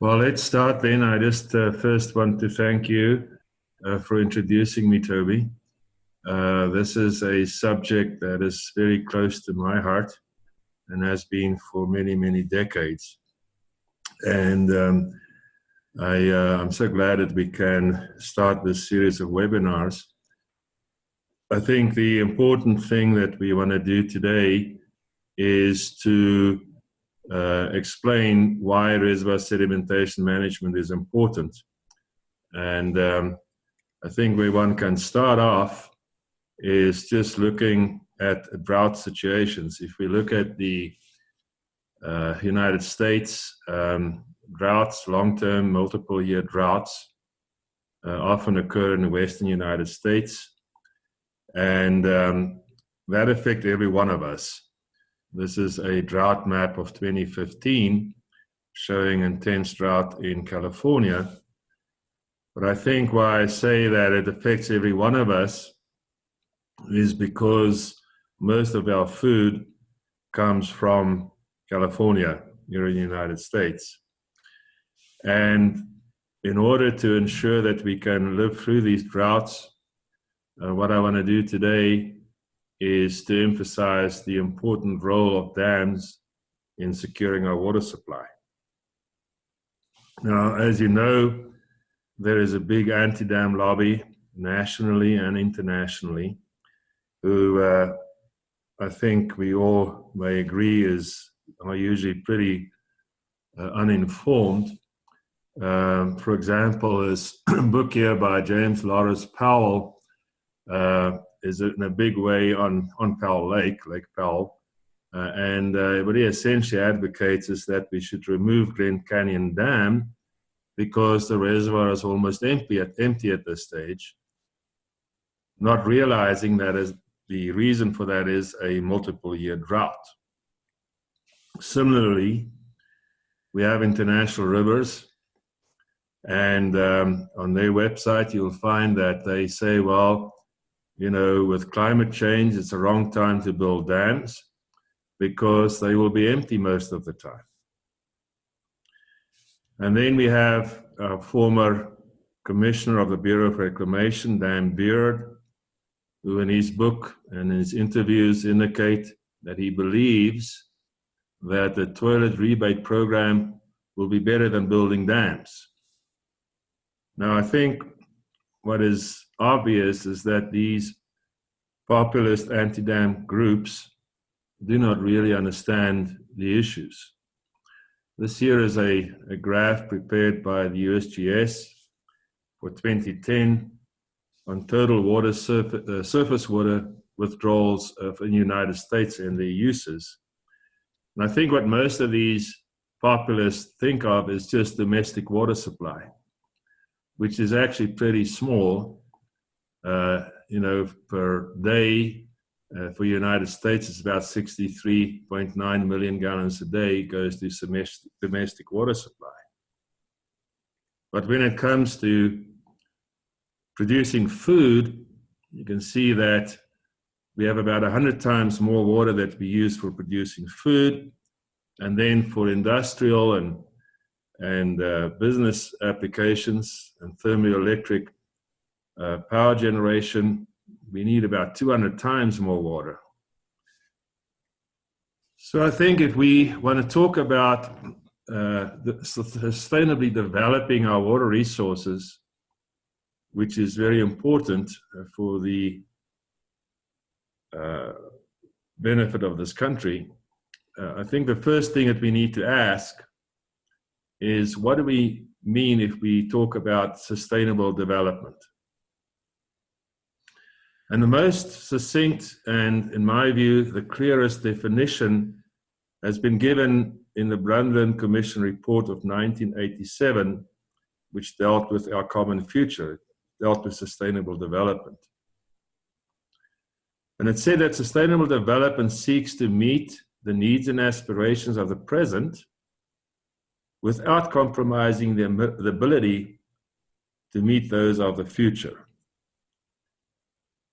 Well, let's start then. I just first want to thank you for introducing me, Toby. This is a subject that is very close to my heart and has been for many, many decades. And I'm so glad that we can start this series of webinars. I think the important thing that we want to do today is to explain why reservoir sedimentation management is important. And I think where one can start off is just looking at drought situations. If we look at the United States, droughts, long-term, multiple-year droughts often occur in the western United States. And that affects every one of us. This is a drought map of 2015 showing intense drought in California. But I think why I say that it affects every one of us is because most of our food comes from California here in the United States. And in order to ensure that we can live through these droughts, what I want to do today is to emphasize the important role of dams in securing our water supply. Now, as you know, there is a big anti-dam lobby nationally and internationally who I think we all may agree are usually pretty uninformed. For example, this book here by James Lawrence Powell is in a big way on Powell Lake Powell. And what he essentially advocates is that we should remove Grand Canyon Dam because the reservoir is almost empty at this stage, not realizing that the reason for that is a multiple-year drought. Similarly, we have international rivers, and on their website you'll find that they say, well, you know, with climate change, it's the wrong time to build dams because they will be empty most of the time. And then we have our former commissioner of the Bureau of Reclamation, Dan Beard, who in his book and in his interviews indicate that he believes that the toilet rebate program will be better than building dams. Now, I think what is obvious is that these populist anti-dam groups do not really understand the issues. This here is a graph prepared by the USGS for 2010 on total water surface water withdrawals in the United States and their uses. And I think what most of these populists think of is just domestic water supply, which is actually pretty small. You know, per day for the United States, it's about 63.9 million gallons a day goes to domestic water supply. But when it comes to producing food, you can see that we have about 100 times more water that we use for producing food, and then for industrial and business applications and thermoelectric power generation, we need about 200 times more water. So I think if we want to talk about sustainably developing our water resources, which is very important for the benefit of this country, I think the first thing that we need to ask is, what do we mean if we talk about sustainable development? And the most succinct and, in my view, the clearest definition has been given in the Brundtland Commission report of 1987, which dealt with our common future, dealt with sustainable development. And it said that sustainable development seeks to meet the needs and aspirations of the present without compromising the ability to meet those of the future.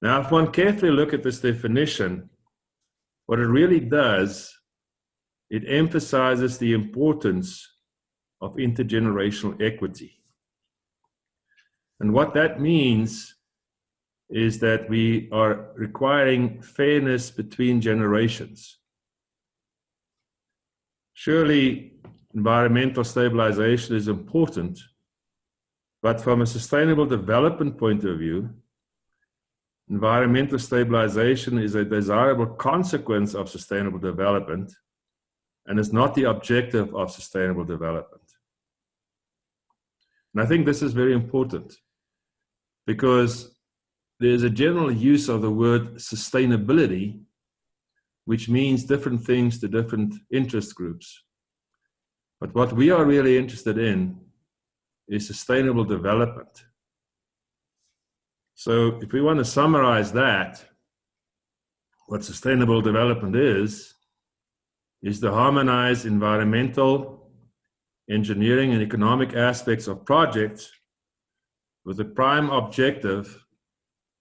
Now, if one carefully look at this definition, what it really does, it emphasizes the importance of intergenerational equity. And what that means is that we are requiring fairness between generations. Surely, environmental stabilization is important, but from a sustainable development point of view, environmental stabilization is a desirable consequence of sustainable development and is not the objective of sustainable development. And I think this is very important because there's a general use of the word sustainability, which means different things to different interest groups. But what we are really interested in is sustainable development. So if we want to summarize that, what sustainable development is to harmonize environmental, engineering, and economic aspects of projects with the prime objective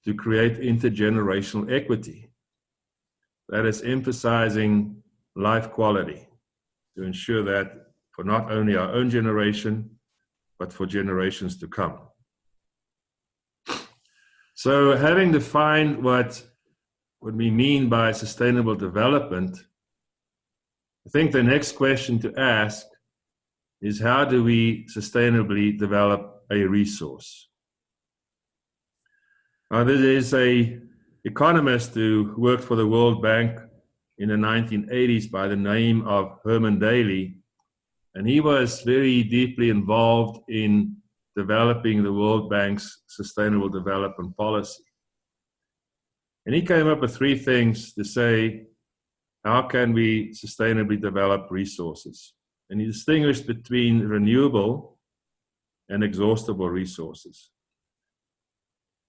to create intergenerational equity. That is emphasizing life quality to ensure that for not only our own generation, but for generations to come. So having defined what we mean by sustainable development, I think the next question to ask is how do we sustainably develop a resource? There is an economist who worked for the World Bank in the 1980s by the name of Herman Daly, and he was very deeply involved in developing the World Bank's sustainable development policy. And he came up with three things to say, how can we sustainably develop resources? And he distinguished between renewable and exhaustible resources.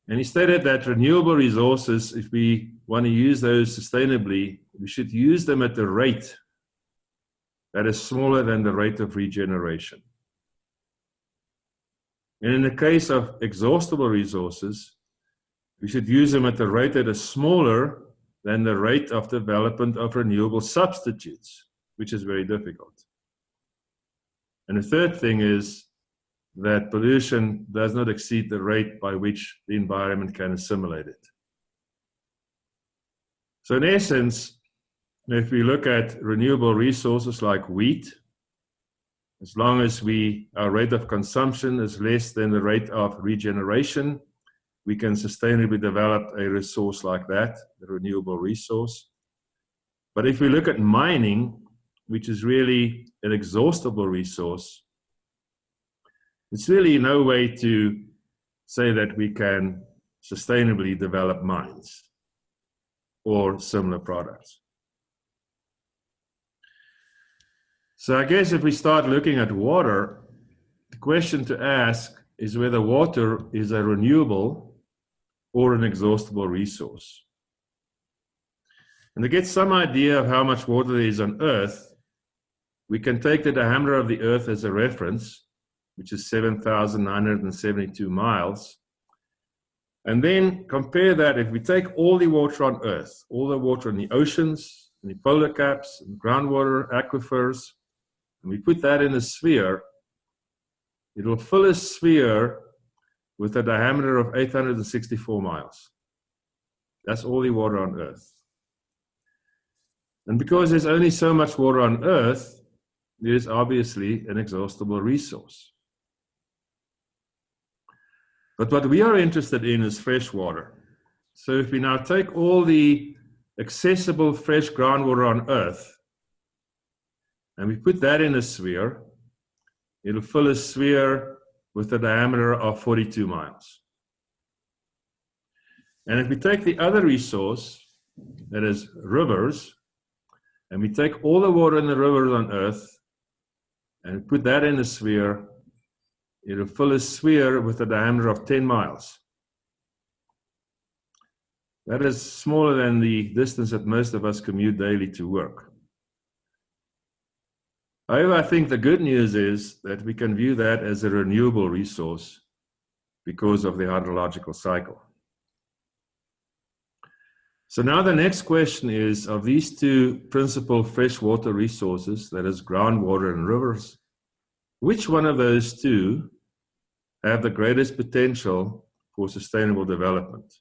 And he stated that renewable resources, if we want to use those sustainably, we should use them at a rate that is smaller than the rate of regeneration. And in the case of exhaustible resources, we should use them at a rate that is smaller than the rate of development of renewable substitutes, which is very difficult. And the third thing is that pollution does not exceed the rate by which the environment can assimilate it. So in essence, if we look at renewable resources like wheat, as long as our rate of consumption is less than the rate of regeneration, we can sustainably develop a resource like that, the renewable resource. But if we look at mining, which is really an exhaustible resource, it's really no way to say that we can sustainably develop mines or similar products. So I guess if we start looking at water, the question to ask is whether water is a renewable or an exhaustible resource. And to get some idea of how much water there is on Earth, we can take the diameter of the Earth as a reference, which is 7,972 miles, and then compare that. If we take all the water on Earth, all the water in the oceans, in the polar caps, and groundwater aquifers, and we put that in a sphere, it will fill a sphere with a diameter of 864 miles. That's all the water on Earth. And because there's only so much water on Earth, there is obviously an exhaustible resource. But what we are interested in is fresh water. So if we now take all the accessible fresh groundwater on Earth, and we put that in a sphere, it'll fill a sphere with a diameter of 42 miles. And if we take the other resource, that is rivers, and we take all the water in the rivers on Earth, and put that in a sphere, it'll fill a sphere with a diameter of 10 miles. That is smaller than the distance that most of us commute daily to work. However, I think the good news is that we can view that as a renewable resource because of the hydrological cycle. So now the next question is, of these two principal freshwater resources, that is groundwater and rivers, which one of those two have the greatest potential for sustainable development?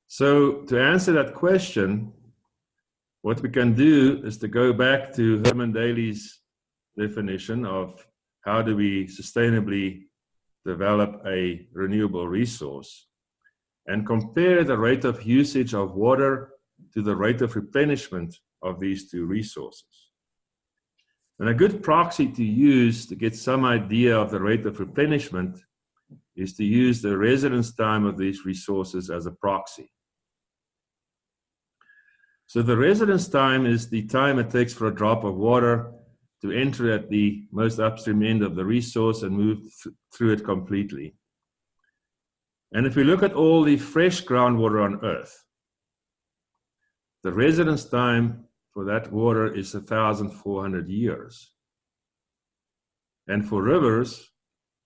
So to answer that question, what we can do is to go back to Annandale's definition of how do we sustainably develop a renewable resource and compare the rate of usage of water to the rate of replenishment of these two resources. And a good proxy to use to get some idea of the rate of replenishment is to use the residence time of these resources as a proxy. So the residence time is the time it takes for a drop of water to enter at the most upstream end of the resource and move through it completely. And if we look at all the fresh groundwater on Earth, the residence time for that water is 1,400 years. And for rivers,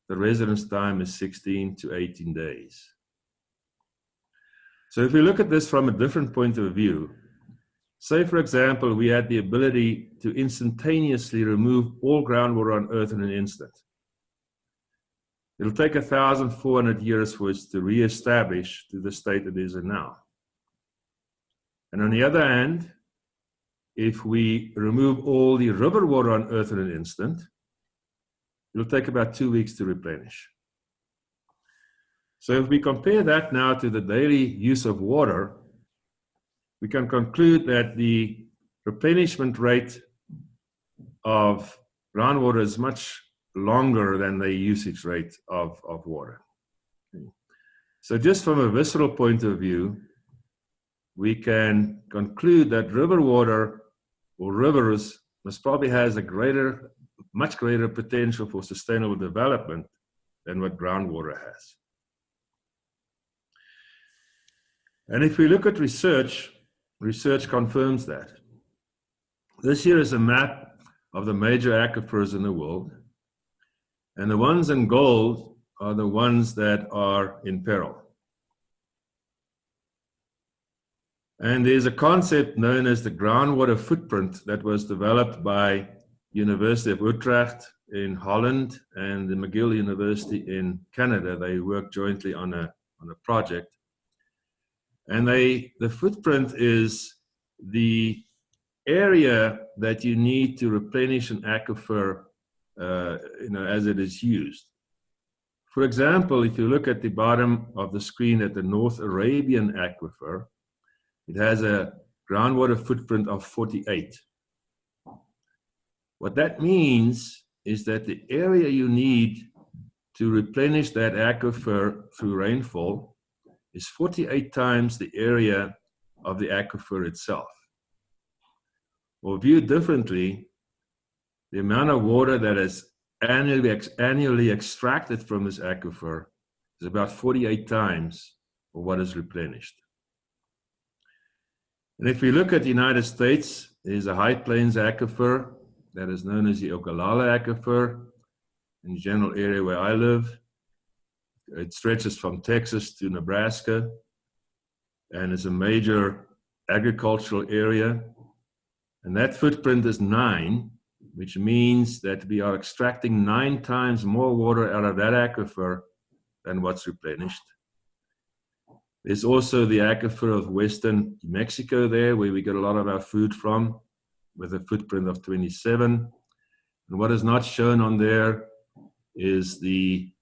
the residence time is 16 to 18 days. So if we look at this from a different point of view, say, for example, we had the ability to instantaneously remove all groundwater on Earth in an instant. It'll take 1,400 years for it to reestablish to the state it is in now. And on the other hand, if we remove all the river water on Earth in an instant, it'll take about 2 weeks to replenish. So if we compare that now to the daily use of water, we can conclude that the replenishment rate of groundwater is much longer than the usage rate of water. So just from a visceral point of view, we can conclude that river water or rivers most probably has a much greater potential for sustainable development than what groundwater has. And if we look at research confirms that. This here is a map of the major aquifers in the world, and the ones in gold are the ones that are in peril. And there's a concept known as the groundwater footprint that was developed by University of Utrecht in Holland and the McGill University in Canada. They worked jointly on a project. And the footprint is the area that you need to replenish an aquifer as it is used. For example, if you look at the bottom of the screen at the North Arabian aquifer, it has a groundwater footprint of 48. What that means is that the area you need to replenish that aquifer through rainfall is 48 times the area of the aquifer itself. Or viewed differently, the amount of water that is annually extracted from this aquifer is about 48 times of what is replenished. And if we look at the United States, there's a high plains aquifer that is known as the Ogallala aquifer in the general area where I live. It stretches from Texas to Nebraska and is a major agricultural area. And that footprint is 9, which means that we are extracting 9 times more water out of that aquifer than what's replenished. There's also the aquifer of western Mexico there, where we get a lot of our food from, with a footprint of 27. And what is not shown on there is the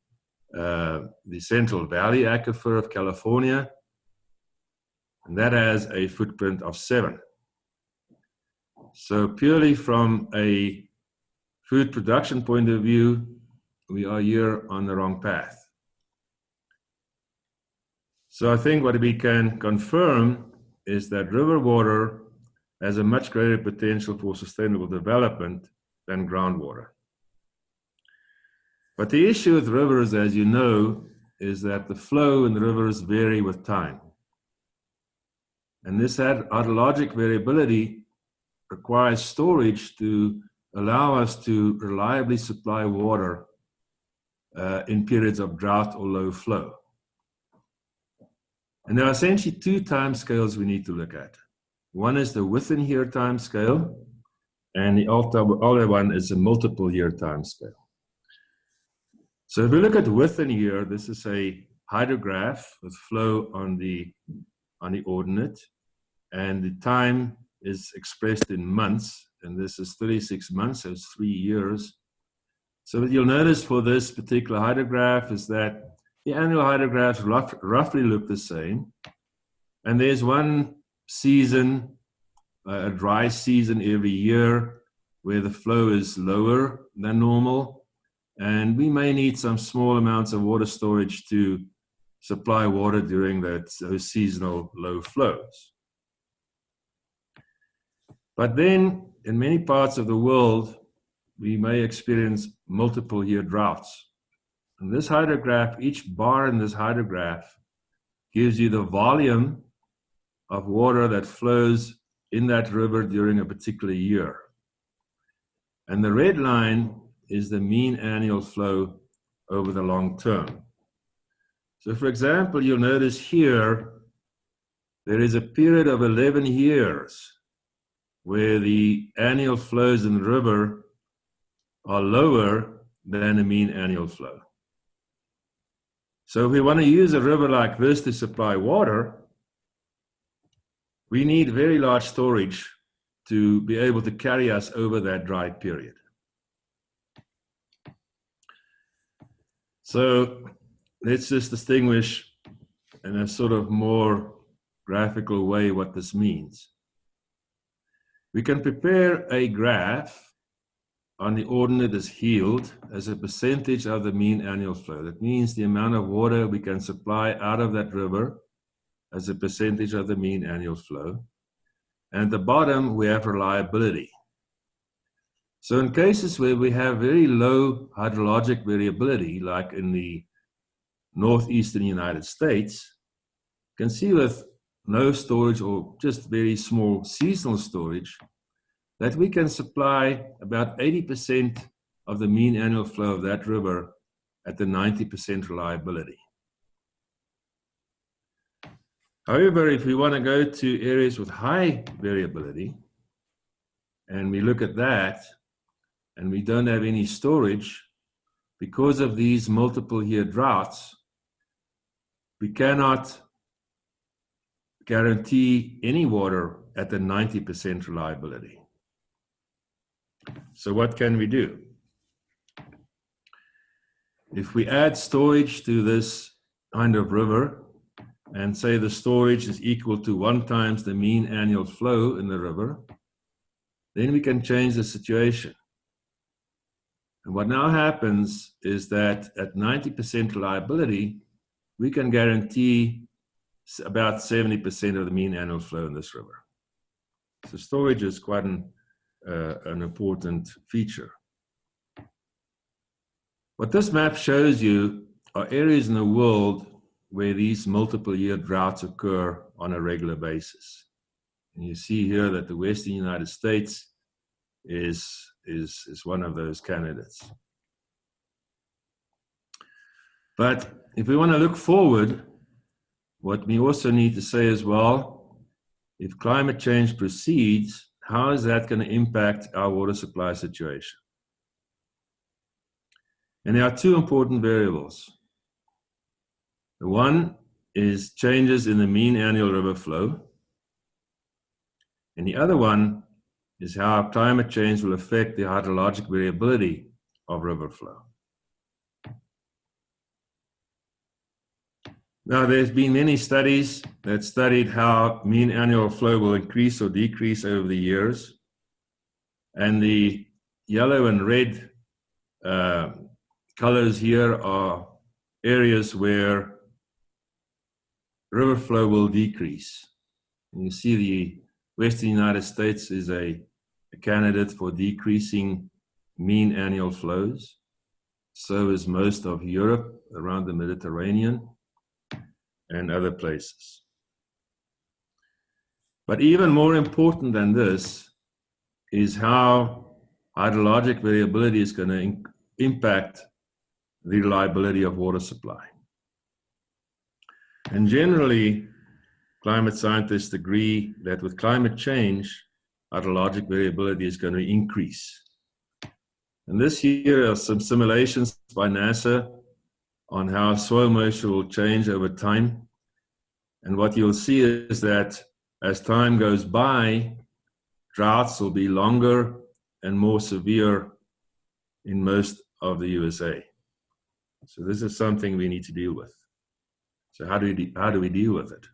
Central Valley aquifer of California, and that has a footprint of 7. So purely from a food production point of view, we are here on the wrong path. So I think what we can confirm is that river water has a much greater potential for sustainable development than groundwater. But the issue with rivers, as you know, is that the flow in the rivers vary with time. And this hydrologic variability requires storage to allow us to reliably supply water in periods of drought or low flow. And there are essentially 2 time scales we need to look at. One is the within here time scale, and the other one is a multiple year time scale. So if we look at within a year, this is a hydrograph with flow on the ordinate, and the time is expressed in months, and this is 36 months, so it's 3 years. So what you'll notice for this particular hydrograph is that the annual hydrographs roughly look the same, and there's one season, a dry season every year, where the flow is lower than normal, and we may need some small amounts of water storage to supply water during those seasonal low flows. But then, in many parts of the world, we may experience multiple year droughts. And this hydrograph, each bar in this hydrograph gives you the volume of water that flows in that river during a particular year. And the red line is the mean annual flow over the long term. So for example, you'll notice here, there is a period of 11 years where the annual flows in the river are lower than the mean annual flow. So if we want to use a river like this to supply water, we need very large storage to be able to carry us over that dry period. So let's just distinguish in a sort of more graphical way what this means. We can prepare a graph on the ordinate as healed as a percentage of the mean annual flow. That means the amount of water we can supply out of that river as a percentage of the mean annual flow. And at the bottom, we have reliability. So in cases where we have very low hydrologic variability, like in the northeastern United States, you can see with no storage or just very small seasonal storage, that we can supply about 80% of the mean annual flow of that river at the 90% reliability. However, if we want to go to areas with high variability, and we look at that, and we don't have any storage, because of these multiple year droughts, we cannot guarantee any water at the 90% reliability. So what can we do? If we add storage to this kind of river, and say the storage is equal to 1 times the mean annual flow in the river, then we can change the situation. And what now happens is that at 90% reliability, we can guarantee about 70% of the mean annual flow in this river. So storage is quite an important feature. What this map shows you are areas in the world where these multiple year droughts occur on a regular basis. And you see here that the Western United States is one of those candidates. But if we want to look forward, what we also need to say as well, if climate change proceeds, how is that going to impact our water supply situation? And there are 2 important variables. The one is changes in the mean annual river flow, and the other one is how climate change will affect the hydrologic variability of river flow. Now, there's been many studies that studied how mean annual flow will increase or decrease over the years, and the yellow and red colors here are areas where river flow will decrease. And you see the Western United States is a candidate for decreasing mean annual flows. So is most of Europe around the Mediterranean and other places. But even more important than this is how hydrologic variability is going to impact the reliability of water supply. And generally, climate scientists agree that with climate change, hydrologic variability is going to increase. And this here are some simulations by NASA on how soil moisture will change over time. And what you'll see is that as time goes by, droughts will be longer and more severe in most of the USA. So this is something we need to deal with. So how do we deal with it?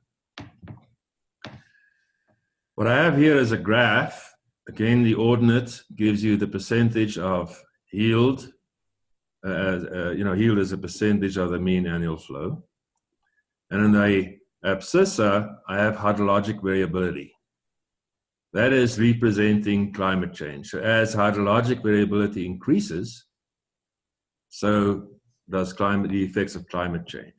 What I have here is a graph. Again, the ordinate gives you the percentage of yield. Yield is a percentage of the mean annual flow. And in the abscissa, I have hydrologic variability. That is representing climate change. So as hydrologic variability increases, so does the effects of climate change.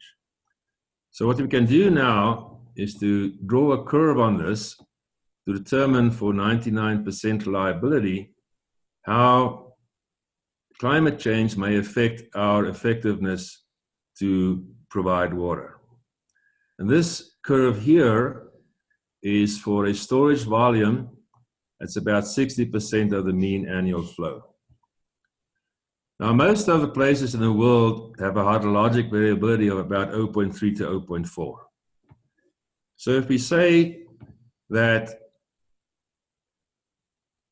So what we can do now is to draw a curve on this to determine for 99% reliability how climate change may affect our effectiveness to provide water. And this curve here is for a storage volume that's about 60% of the mean annual flow. Now, most of the places in the world have a hydrologic variability of about 0.3 to 0.4. So if we say that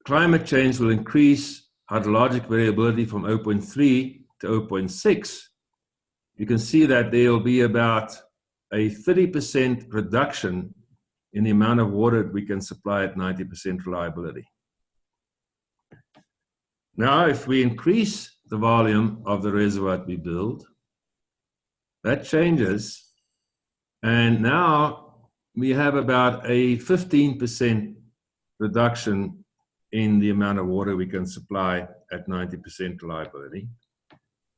climate change will increase hydrologic variability from 0.3 to 0.6, you can see that there will be about a 30% reduction in the amount of water we can supply at 90% reliability. Now, if we increase the volume of the reservoir we build, that changes, and now we have about a 15% reduction in the amount of water we can supply at 90% reliability.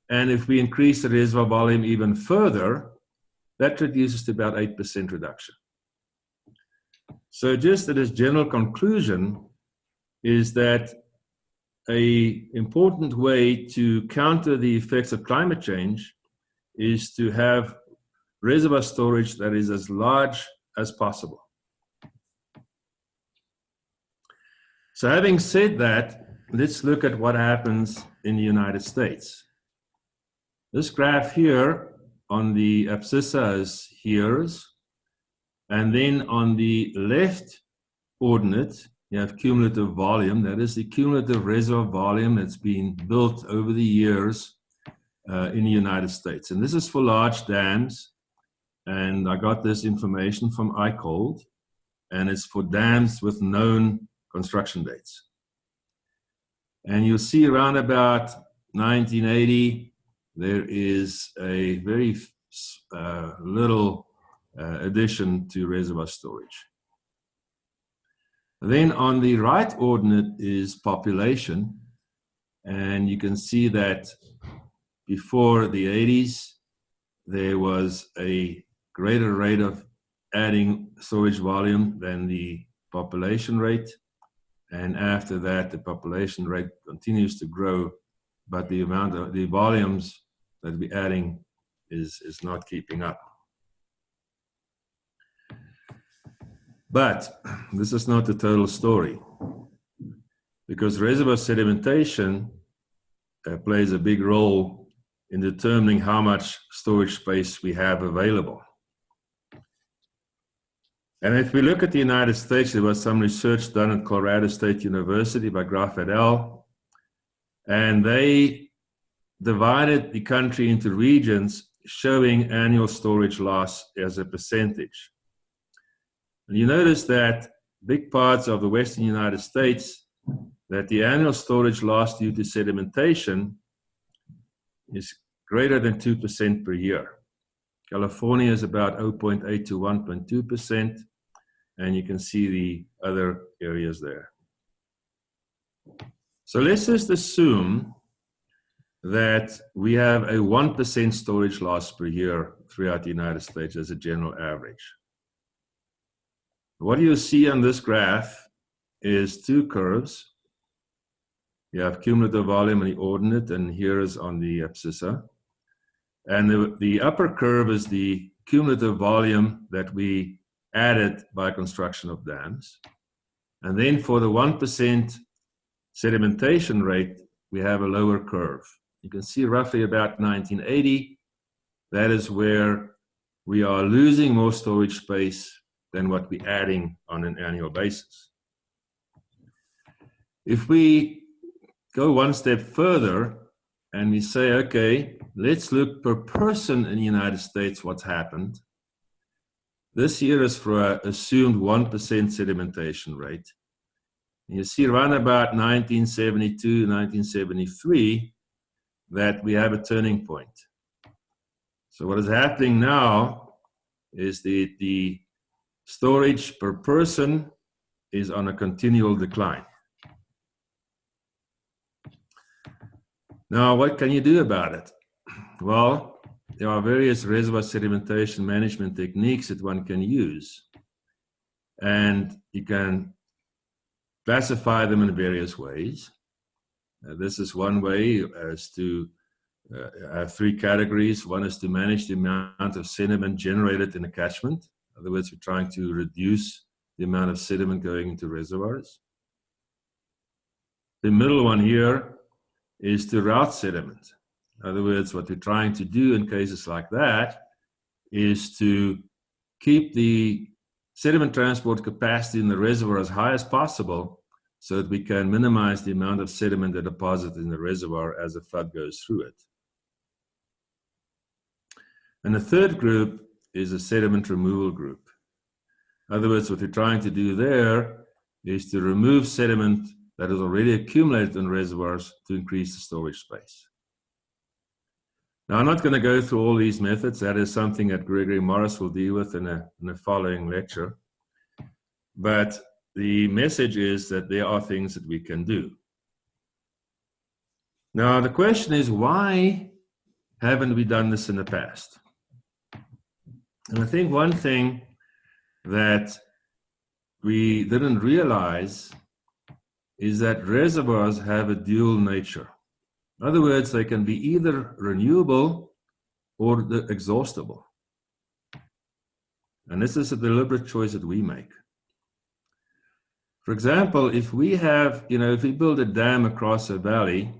And if we increase the reservoir volume even further, that reduces to about 8% reduction. So just that as general conclusion is that an important way to counter the effects of climate change is to have reservoir storage that is as large as possible. So having said that, let's look at what happens in the United States. This graph here on the abscissa is years, and then on the left ordinate, you have cumulative volume. That is the cumulative reservoir volume that's been built over the years in the United States. And this is for large dams. And I got this information from ICOLD, and it's for dams with known construction dates. And you'll see around about 1980, there is a very little addition to reservoir storage. Then on the right ordinate is population, and you can see that before the 80s, there was a greater rate of adding storage volume than the population rate, and after that, the population rate continues to grow, but the amount of the volumes that we're adding is not keeping up. But this is not the total story, because reservoir sedimentation plays a big role in determining how much storage space we have available. And if we look at the United States, there was some research done at Colorado State University by Graf et al. And they divided the country into regions showing annual storage loss as a percentage. And you notice that big parts of the western United States, that the annual storage loss due to sedimentation is greater than 2% per year. California is about 0.8 to 1.2%, and you can see the other areas there. So let's just assume that we have a 1% storage loss per year throughout the United States as a general average. What you see on this graph is two curves. You have cumulative volume in the ordinate, and here is on the abscissa. And the upper curve is the cumulative volume that we added by construction of dams. And then for the 1% sedimentation rate, we have a lower curve. You can see roughly about 1980, that is where we are losing more storage space than what we're adding on an annual basis. If we go one step further and we say, okay, let's look per person in the United States what's happened. This year is for an assumed 1% sedimentation rate. And you see around about 1972, 1973, that we have a turning point. So what is happening now is the storage per person is on a continual decline. Now, what can you do about it? Well, there are various reservoir sedimentation management techniques that one can use. And you can classify them in various ways. This is one way, as to have three categories. One is to manage the amount of sediment generated in a catchment. In other words, we're trying to reduce the amount of sediment going into reservoirs. The middle one here is to route sediment. In other words, what we're trying to do in cases like that is to keep the sediment transport capacity in the reservoir as high as possible so that we can minimize the amount of sediment that deposits in the reservoir as the flood goes through it. And the third group is a sediment removal group. In other words, what we're trying to do there is to remove sediment that is already accumulated in reservoirs to increase the storage space. Now, I'm not going to go through all these methods. That is something that Gregory Morris will deal with in a following lecture. But the message is that there are things that we can do. Now, the question is, why haven't we done this in the past? And I think one thing that we didn't realize is that reservoirs have a dual nature. In other words, they can be either renewable or exhaustible. And this is a deliberate choice that we make. For example, if we have, if we build a dam across a valley,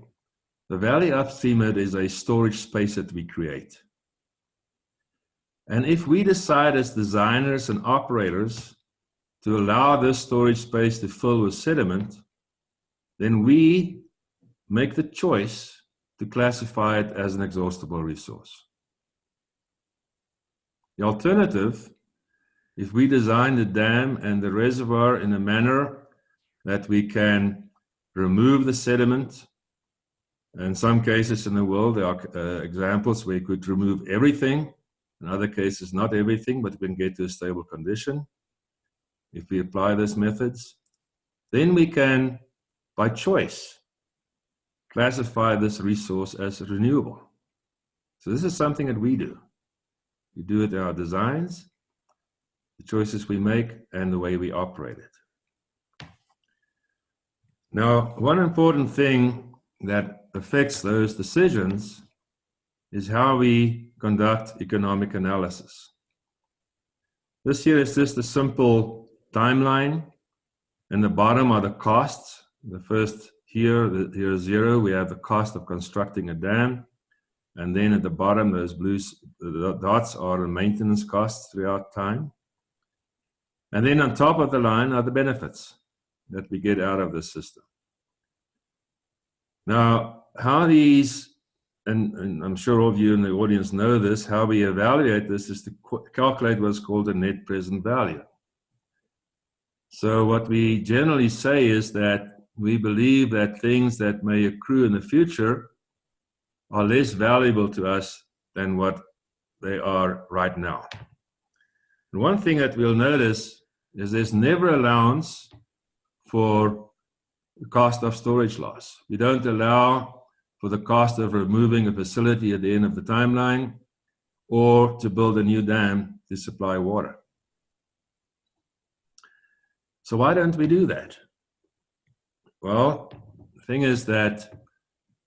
the valley upstream it is a storage space that we create. And if we decide as designers and operators to allow this storage space to fill with sediment, then we make the choice to classify it as an exhaustible resource. The alternative, if we design the dam and the reservoir in a manner that we can remove the sediment, in some cases in the world there are examples where you could remove everything, in other cases not everything, but we can get to a stable condition. If we apply those methods, then we can, by choice, classify this resource as renewable. So this is something that we do. We do it in our designs, the choices we make, and the way we operate it. Now, one important thing that affects those decisions is how we conduct economic analysis. This here is just a simple timeline. In the bottom are the costs. The first here is 0. We have the cost of constructing a dam. And then at the bottom, those blue dots are the maintenance costs throughout time. And then on top of the line are the benefits that we get out of the system. Now, how these, and I'm sure all of you in the audience know this, how we evaluate this is to calculate what's called a net present value. So what we generally say is that we believe that things that may accrue in the future are less valuable to us than what they are right now. And one thing that we'll notice is there's never allowance for the cost of storage loss. We don't allow for the cost of removing a facility at the end of the timeline or to build a new dam to supply water. So why don't we do that? Well, the thing is that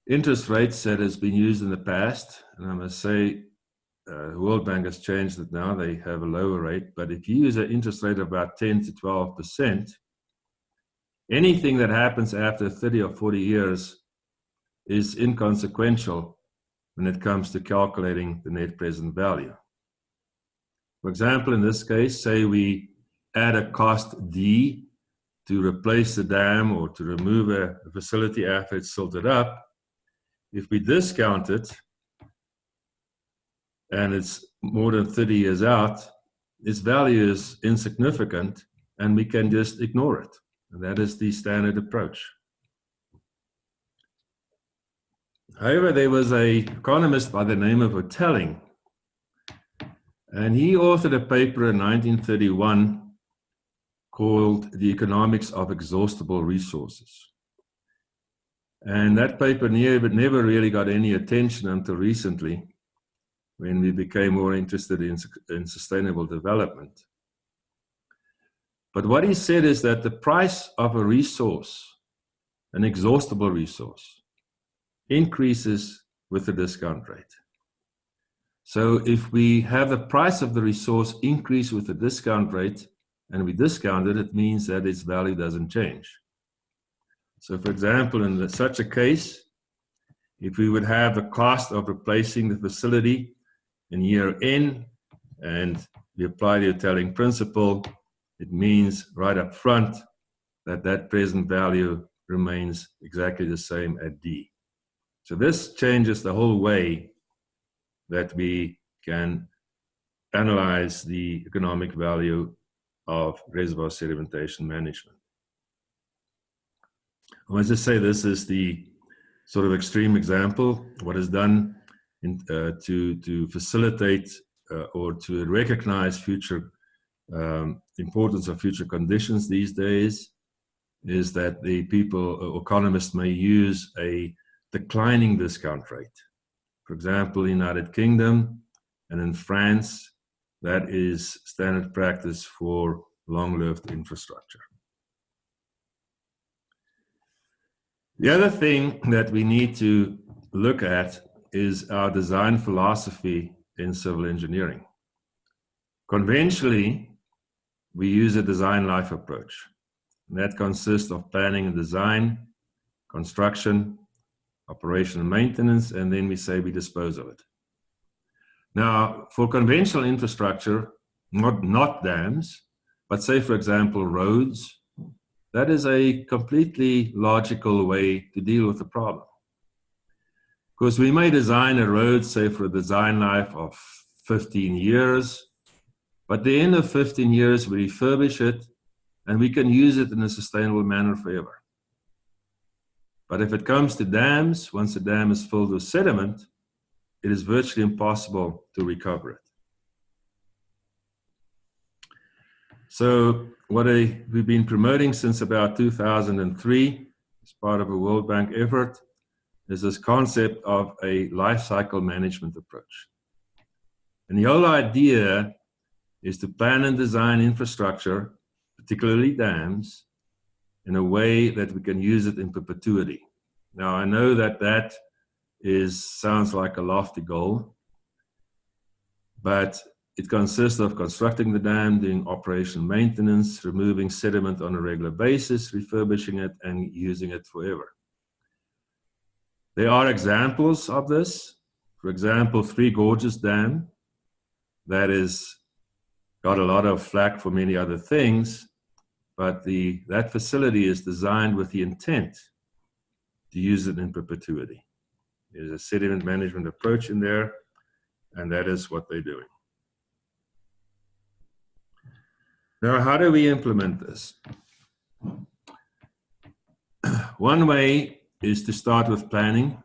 interest rates that has been used in the past, and I must say the World Bank has changed it now, they have a lower rate, but if you use an interest rate of about 10 to 12%, anything that happens after 30 or 40 years is inconsequential when it comes to calculating the net present value. For example, in this case, say we add a cost D to replace the dam or to remove a facility after it's silted up. If we discount it, and it's more than 30 years out, its value is insignificant, and we can just ignore it. And that is the standard approach. However, there was an economist by the name of Hotelling, and he authored a paper in 1931 called The Economics of Exhaustible Resources. And that paper never really got any attention until recently, when we became more interested in sustainable development. But what he said is that the price of a resource, an exhaustible resource, increases with the discount rate. So if we have the price of the resource increase with the discount rate, and we discount it, it means that its value doesn't change. So for example, in such a case, if we would have the cost of replacing the facility in year N, and we apply the Hotelling principle, it means right up front that that present value remains exactly the same at D. So this changes the whole way that we can analyze the economic value of reservoir sedimentation management. I want to say this is the sort of extreme example, what is done to facilitate or to recognize future importance of future conditions these days is that the people, economists may use a declining discount rate. For example, in the United Kingdom and in France, that is standard practice for long-lived infrastructure. The other thing that we need to look at is our design philosophy in civil engineering. Conventionally, we use a design life approach. And that consists of planning and design, construction, operation and maintenance, and then we say we dispose of it. Now, for conventional infrastructure, not dams, but say, for example, roads, that is a completely logical way to deal with the problem. Because we may design a road, say, for a design life of 15 years, but at the end of 15 years, we refurbish it, and we can use it in a sustainable manner forever. But if it comes to dams, once the dam is filled with sediment, it is virtually impossible to recover it. So what we've been promoting since about 2003, as part of a World Bank effort, is this concept of a life cycle management approach. And the whole idea is to plan and design infrastructure, particularly dams, in a way that we can use it in perpetuity. Now, I know that that sounds like a lofty goal, but it consists of constructing the dam, doing operation maintenance, removing sediment on a regular basis, refurbishing it, and using it forever. There are examples of this. For example, Three Gorges Dam, that is got a lot of flack for many other things, but that facility is designed with the intent to use it in perpetuity. There's a sediment management approach in there, and that is what they're doing. Now, how do we implement this? One way is to start with planning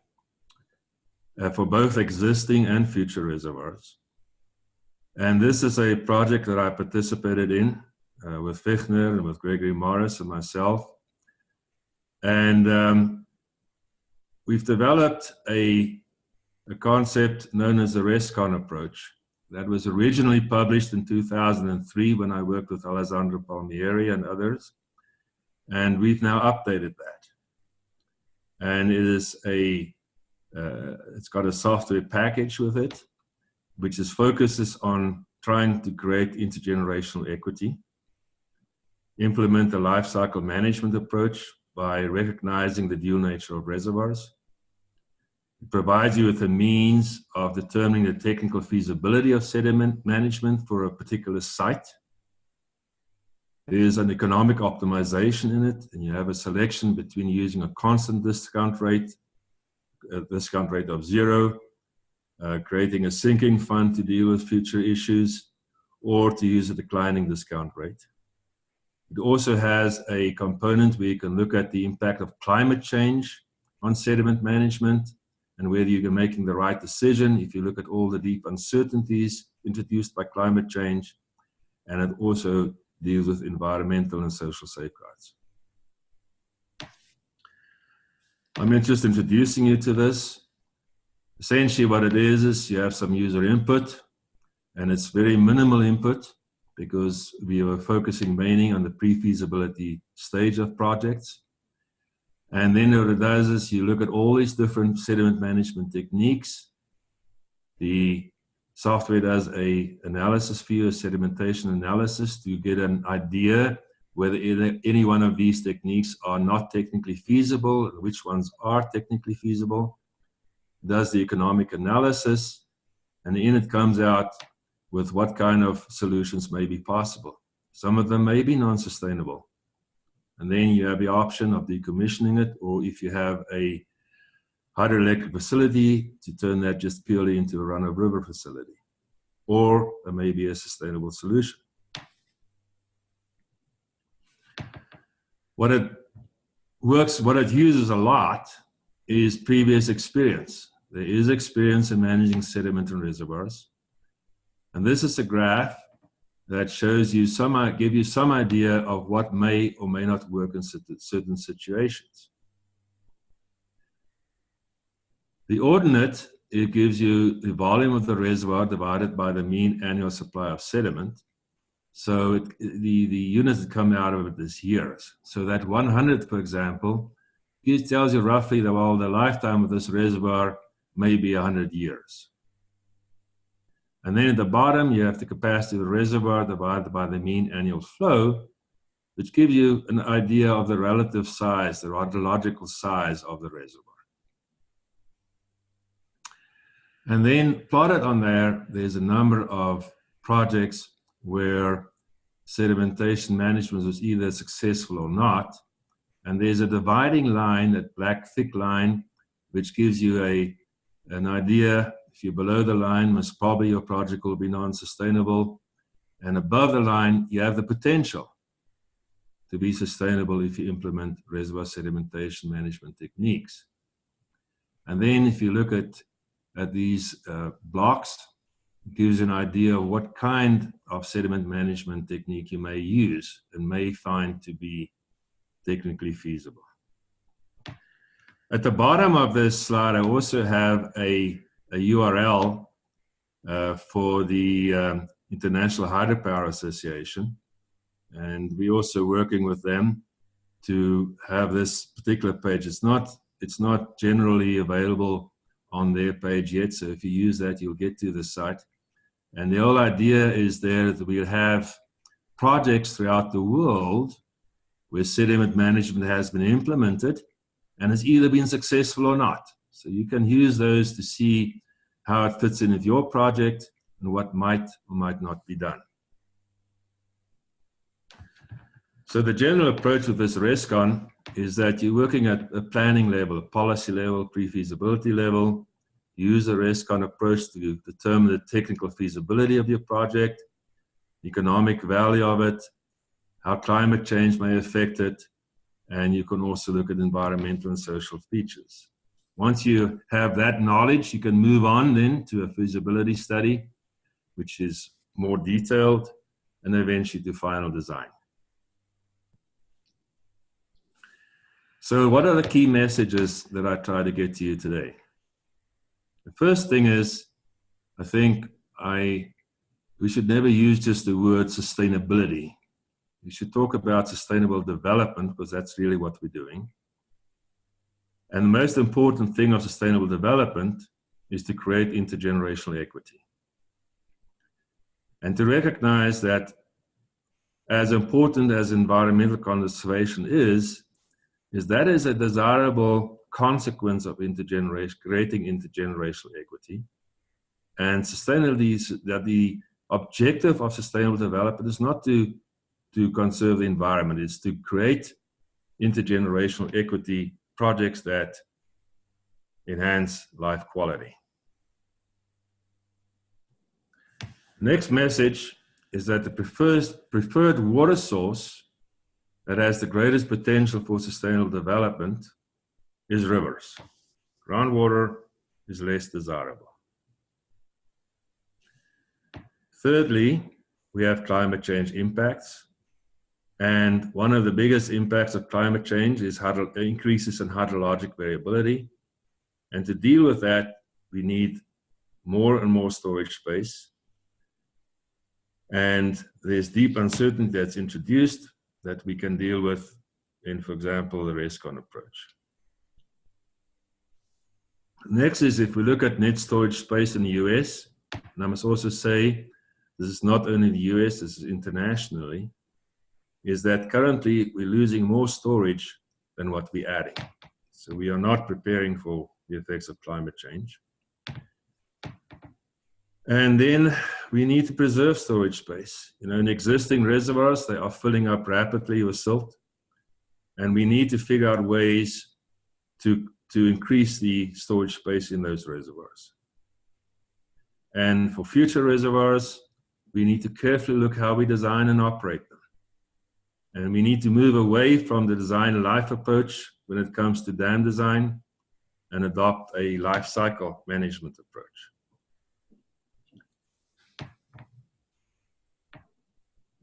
for both existing and future reservoirs. And this is a project that I participated in with Fichtner and with Gregory Morris and myself. And we've developed a concept known as the RESCON approach that was originally published in 2003 when I worked with Alessandro Palmieri and others. And we've now updated that. And it is it's got a software package with it, which focuses on trying to create intergenerational equity. implement a life cycle management approach by recognizing the dual nature of reservoirs. It provides you with a means of determining the technical feasibility of sediment management for a particular site. There's an economic optimization in it, and you have a selection between using a constant discount rate of 0, creating a sinking fund to deal with future issues, or to use a declining discount rate. It also has a component where you can look at the impact of climate change on sediment management and whether you're making the right decision if you look at all the deep uncertainties introduced by climate change. And it also deals with environmental and social safeguards. I'm interested in introducing you to this. Essentially what it is you have some user input, and it's very minimal input because we are focusing mainly on the pre-feasibility stage of projects. And then what it does is you look at all these different sediment management techniques. The software does an analysis for you, a sedimentation analysis, to get an idea whether any one of these techniques are not technically feasible, and which ones are technically feasible. It does the economic analysis, and then it comes out with what kind of solutions may be possible. Some of them may be non-sustainable. And then you have the option of decommissioning it, or if you have a hydroelectric facility, to turn that just purely into a run-of-river facility. Or there may be a sustainable solution. What it uses a lot is previous experience. There is experience in managing sediment and reservoirs. And this is a graph that shows you give you some idea of what may or may not work in certain situations. The ordinate, it gives you the volume of the reservoir divided by the mean annual supply of sediment. So the units that come out of it is years. So that 100, for example, it tells you roughly that, well, the lifetime of this reservoir may be 100 years. And then at the bottom, you have the capacity of the reservoir divided by the mean annual flow, which gives you an idea of the relative size, the hydrological size of the reservoir. And then plotted on there, there's a number of projects where sedimentation management was either successful or not. And there's a dividing line, that black thick line, which gives you an idea. If you're below the line, most probably your project will be non-sustainable. And above the line, you have the potential to be sustainable if you implement reservoir sedimentation management techniques. And then if you look at these blocks, it gives you an idea of what kind of sediment management technique you may use and may find to be technically feasible. At the bottom of this slide, I also have a URL for the International Hydropower Association, and we're also working with them to have this particular page. It's not generally available on their page yet, so if you use that, you'll get to the site. And the whole idea is there that we'll have projects throughout the world where sediment management has been implemented and has either been successful or not. So you can use those to see how it fits in with your project and what might or might not be done. So the general approach with this RESCON is that you're working at a planning level, a policy level, pre-feasibility level. Use the RESCON approach to determine the technical feasibility of your project, economic value of it, how climate change may affect it, and you can also look at environmental and social features. Once you have that knowledge, you can move on then to a feasibility study, which is more detailed, and eventually to final design. So what are the key messages that I try to get to you today? The first thing is, I think we should never use just the word sustainability. We should talk about sustainable development, because that's really what we're doing. And the most important thing of sustainable development is to create intergenerational equity. And to recognize that as important as environmental conservation is that is a desirable consequence of intergeneration, creating intergenerational equity. And sustainability is that the objective of sustainable development is not to conserve the environment, it's to create intergenerational equity projects that enhance life quality. Next message is that the preferred water source that has the greatest potential for sustainable development is rivers. Groundwater is less desirable. Thirdly, we have climate change impacts. And one of the biggest impacts of climate change is increases in hydrologic variability. And to deal with that, we need more and more storage space. And there's deep uncertainty that's introduced that we can deal with in, for example, the RESCON approach. Next is if we look at net storage space in the US, and I must also say, this is not only the US, this is internationally, is that currently we're losing more storage than what we're adding. So we are not preparing for the effects of climate change. And then we need to preserve storage space. You know, in existing reservoirs, they are filling up rapidly with silt. And we need to figure out ways to increase the storage space in those reservoirs. And for future reservoirs, we need to carefully look how we design and operate them. And we need to move away from the design life approach when it comes to dam design and adopt a life cycle management approach.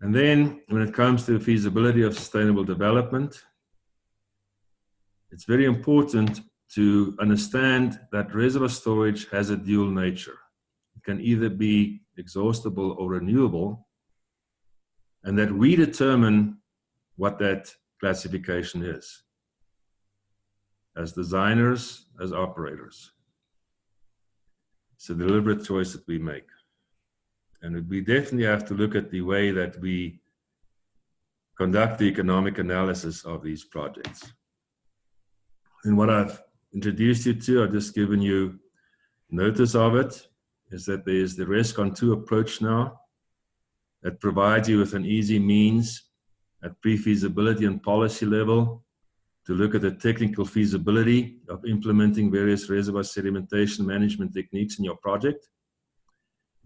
And then when it comes to the feasibility of sustainable development, it's very important to understand that reservoir storage has a dual nature. It can either be exhaustible or renewable, and that we determine what that classification is as designers, as operators. It's a deliberate choice that we make. And we definitely have to look at the way that we conduct the economic analysis of these projects. And what I've introduced you to, I've just given you notice of it, is that there's the RESCON 2 approach now that provides you with an easy means at pre-feasibility and policy level to look at the technical feasibility of implementing various reservoir sedimentation management techniques in your project.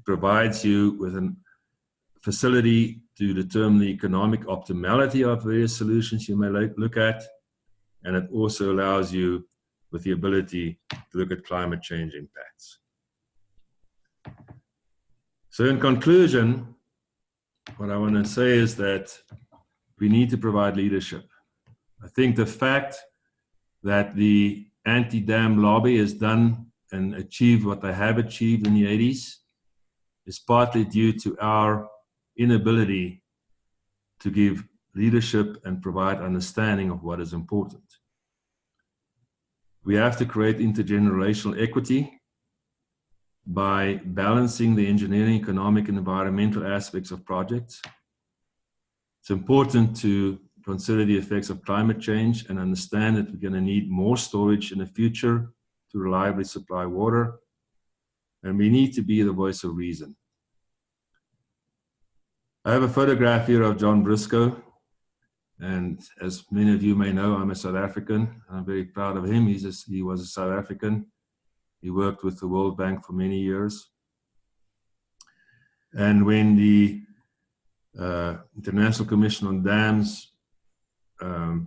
Provides you with a facility to determine the economic optimality of various solutions you may look at, and it also allows you with the ability to look at climate change impacts. So in conclusion, what I want to say is that we need to provide leadership. I think the fact that the anti-dam lobby has done and achieved what they have achieved in the 80s is partly due to our inability to give leadership and provide understanding of what is important. We have to create intergenerational equity by balancing the engineering, economic, and environmental aspects of projects. It's important to consider the effects of climate change and understand that we're going to need more storage in the future to reliably supply water. And we need to be the voice of reason. I have a photograph here of John Briscoe, and as many of you may know, I'm a South African. I'm very proud of him. He was a South African. He worked with the World Bank for many years. And when the International Commission on Dams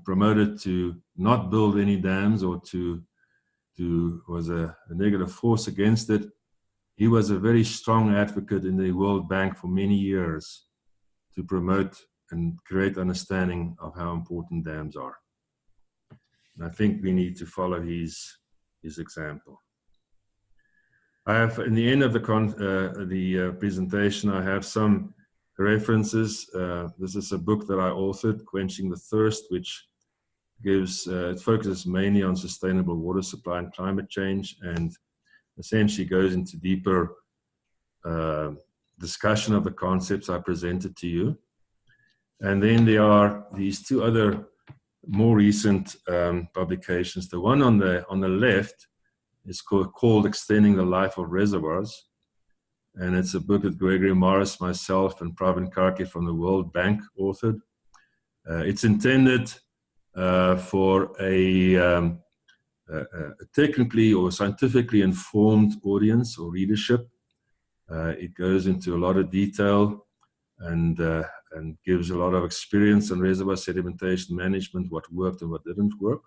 promoted to not build any dams or was a negative force against it, he was a very strong advocate in the World Bank for many years to promote and create understanding of how important dams are. And I think we need to follow his example. I have, in the end of the presentation, I have some references. This is a book that I authored, Quenching the Thirst, which gives, it focuses mainly on sustainable water supply and climate change, and essentially goes into deeper discussion of the concepts I presented to you. And then there are these two other more recent publications. The one on the left is called Extending the Life of Reservoirs. And it's a book that Gregory Morris, myself, and Pravin Karki from the World Bank authored. It's intended for a technically or scientifically informed audience or readership. It goes into a lot of detail and gives a lot of experience on reservoir sedimentation management, what worked and what didn't work.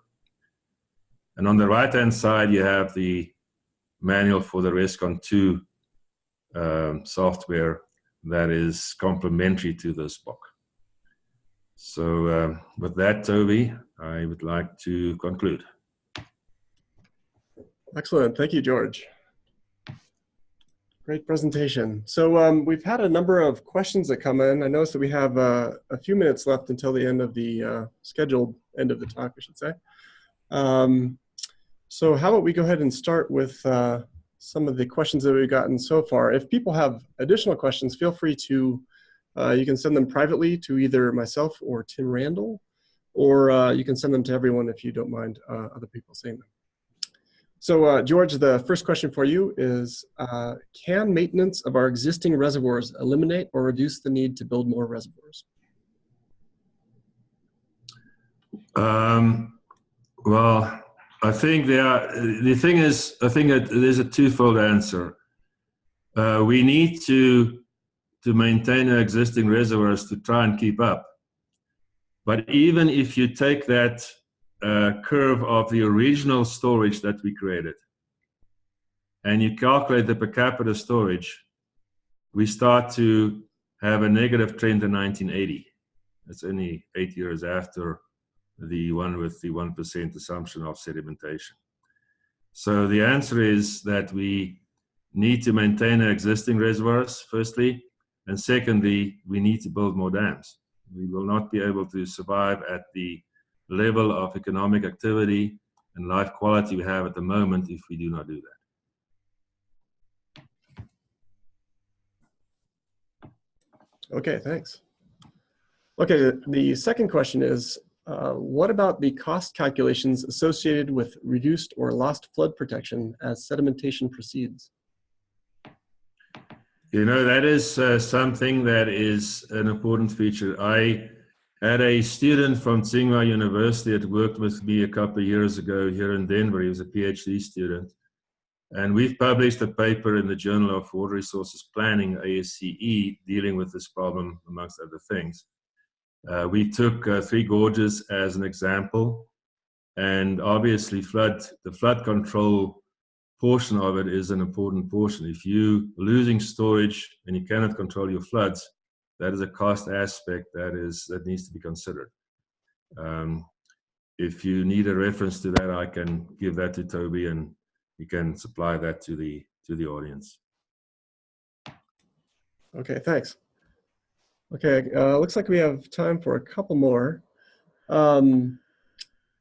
And on the right-hand side, you have the manual for the RESCON 2 software that is complementary to this book. So with that, Toby, I would like to conclude. Excellent. Thank you, George. Great presentation. So we've had a number of questions that come in. I noticed that we have a few minutes left until the end of the scheduled end of the talk, I should say. So how about we go ahead and start with some of the questions that we've gotten so far. If people have additional questions, feel free to, you can send them privately to either myself or Tim Randall, or you can send them to everyone if you don't mind other people seeing them. So George, the first question for you is, can maintenance of our existing reservoirs eliminate or reduce the need to build more reservoirs? Well, I think the thing is, I think that there's a twofold answer. We need to maintain our existing reservoirs to try and keep up. But even if you take that curve of the original storage that we created and you calculate the per capita storage, we start to have a negative trend in 1980. That's only 8 years after the one with the 1% assumption of sedimentation. So the answer is that we need to maintain our existing reservoirs, firstly, and secondly, we need to build more dams. We will not be able to survive at the level of economic activity and life quality we have at the moment if we do not do that. Okay, thanks. Okay, the second question is, what about the cost calculations associated with reduced or lost flood protection as sedimentation proceeds? You know, that is something that is an important feature. I had a student from Tsinghua University that worked with me a couple of years ago here in Denver. He was a PhD student. And we've published a paper in the Journal of Water Resources Planning, ASCE, dealing with this problem, amongst other things. We took 3 gorges as an example. And obviously, the flood control portion of it is an important portion. If you're losing storage and you cannot control your floods, that is a cost aspect that needs to be considered. If you need a reference to that, I can give that to Toby, and he can supply that to the audience. Okay, thanks. Okay, looks like we have time for a couple more.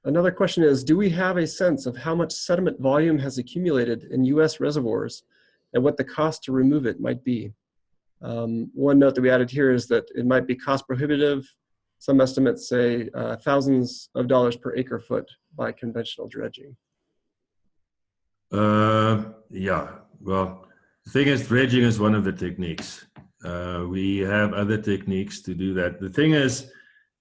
Another question is, do we have a sense of how much sediment volume has accumulated in US reservoirs and what the cost to remove it might be? One note that we added here is that it might be cost prohibitive. Some estimates say thousands of dollars per acre foot by conventional dredging. Yeah, well, the thing is, dredging is one of the techniques. We have other techniques to do that. The thing is,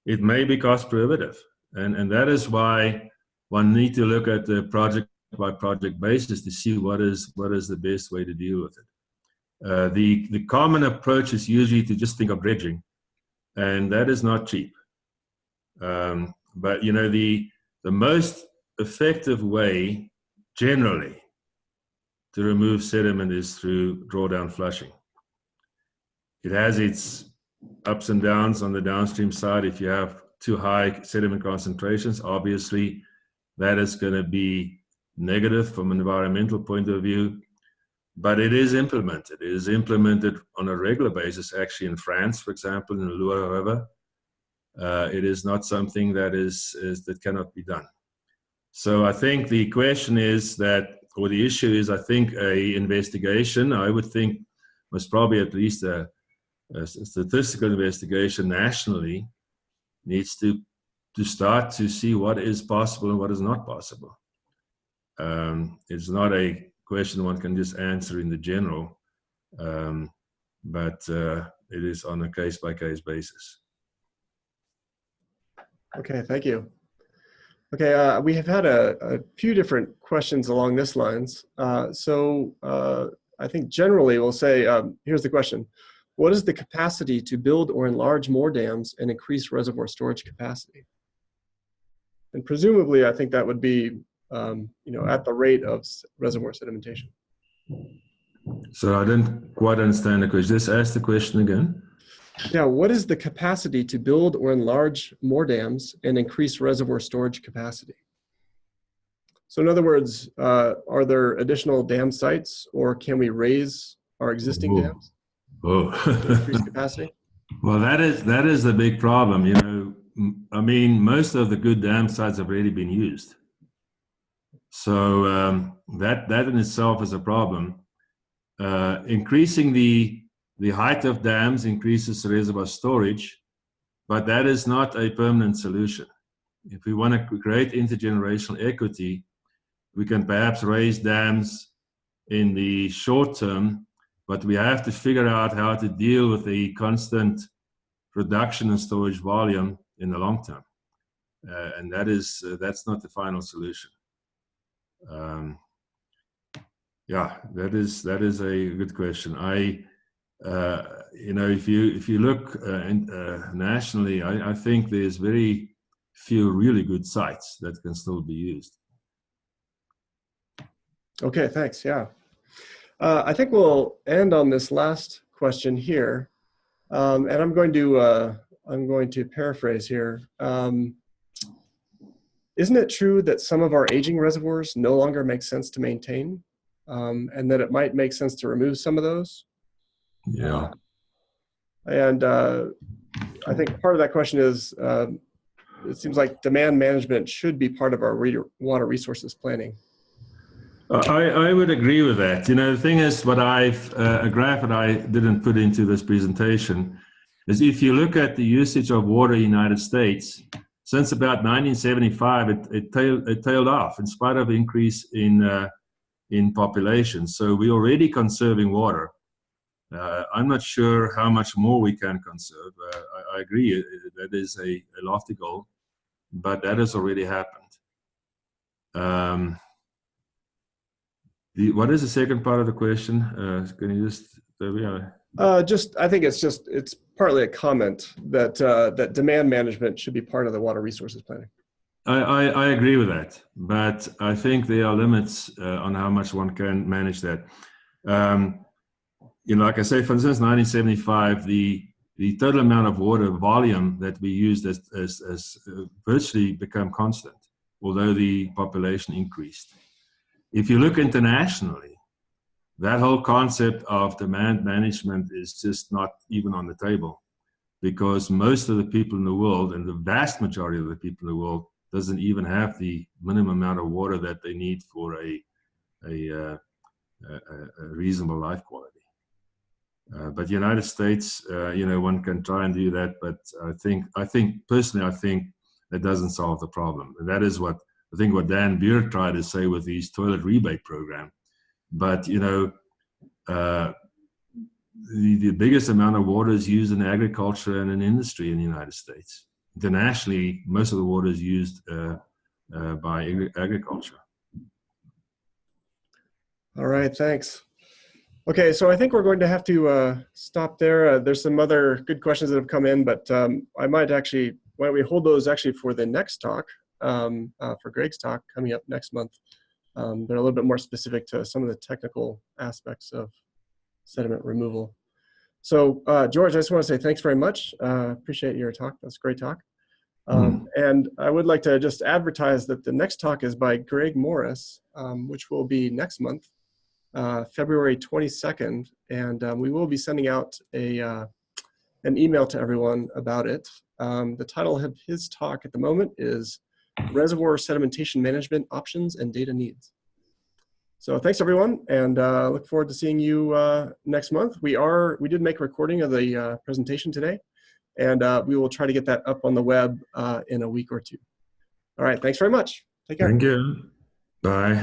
it may be cost prohibitive. And that is why one needs to look at the project by project basis to see what is the best way to deal with it. The common approach is usually to just think of dredging, and that is not cheap. But you know, the most effective way generally to remove sediment is through drawdown flushing. It has its ups and downs on the downstream side. If you have too high sediment concentrations, obviously that is going to be negative from an environmental point of view, but it is implemented. It is implemented on a regular basis, actually in France, for example, in the Loire River. It is not something that cannot be done. So I think the question is that, or the issue is, I think a investigation, I would think, was probably at least a statistical investigation nationally needs to start to see what is possible and what is not possible. It's not a question one can just answer in the general, but it is on a case-by-case basis. Okay, thank you. Okay, we have had a few different questions along this lines. I think generally we'll say, here's the question. What is the capacity to build or enlarge more dams and increase reservoir storage capacity? And presumably, I think that would be, at the rate of reservoir sedimentation. So I didn't quite understand the question. Just ask the question again. Yeah, what is the capacity to build or enlarge more dams and increase reservoir storage capacity? So in other words, are there additional dam sites, or can we raise our existing dams to increase capacity? Well, that is the big problem. You know, I mean, most of the good dam sites have already been used. So that in itself is a problem. Increasing the height of dams increases reservoir storage, but that is not a permanent solution. If we want to create intergenerational equity, we can perhaps raise dams in the short term, but we have to figure out how to deal with the constant reduction in storage volume in the long term. And that's not the final solution. Yeah, that is a good question. If you look nationally, I think there's very few really good sites that can still be used. Okay, thanks. Yeah, I think we'll end on this last question here, and I'm going to paraphrase here. Isn't it true that some of our aging reservoirs no longer make sense to maintain, and that it might make sense to remove some of those? Yeah. And I think part of that question is, it seems like demand management should be part of our water resources planning. I would agree with that. You know, the thing is, a graph that I didn't put into this presentation is if you look at the usage of water in the United States, since about 1975, it tailed off in spite of increase in population. So we're already conserving water. I'm not sure how much more we can conserve. I agree, that is a lofty goal, but that has already happened. What is the second part of the question? Can you just, I think it's partly a comment that that demand management should be part of the water resources planning. I agree with that, but I think there are limits on how much one can manage that. Like I say, for instance, 1975, the total amount of water volume that we used has virtually become constant, although the population increased. If you look internationally, that whole concept of demand management is just not even on the table, because most of the people in the world, and the vast majority of the people in the world, doesn't even have the minimum amount of water that they need for a reasonable life quality. But the United States, one can try and do that, but I think personally, that doesn't solve the problem. And that is what I think what Dan Beer tried to say with his toilet rebate program. But, the biggest amount of water is used in agriculture and in industry in the United States. Internationally, most of the water is used by agriculture. All right, thanks. Okay, so I think we're going to have to stop there. There's some other good questions that have come in, but why don't we hold those actually for the next talk, for Greg's talk coming up next month. They're a little bit more specific to some of the technical aspects of sediment removal. So George, I just want to say thanks very much. Appreciate your talk. That's a great talk. And I would like to just advertise that the next talk is by Greg Morris, which will be next month, February 22nd. And we will be sending out an email to everyone about it. The title of his talk at the moment is Reservoir Sedimentation Management Options and Data Needs. So thanks everyone, and look forward to seeing you next month. We did make a recording of the presentation today, and we will try to get that up on the web in a week or two. All right, thanks very much. Take care. Thank you. Bye.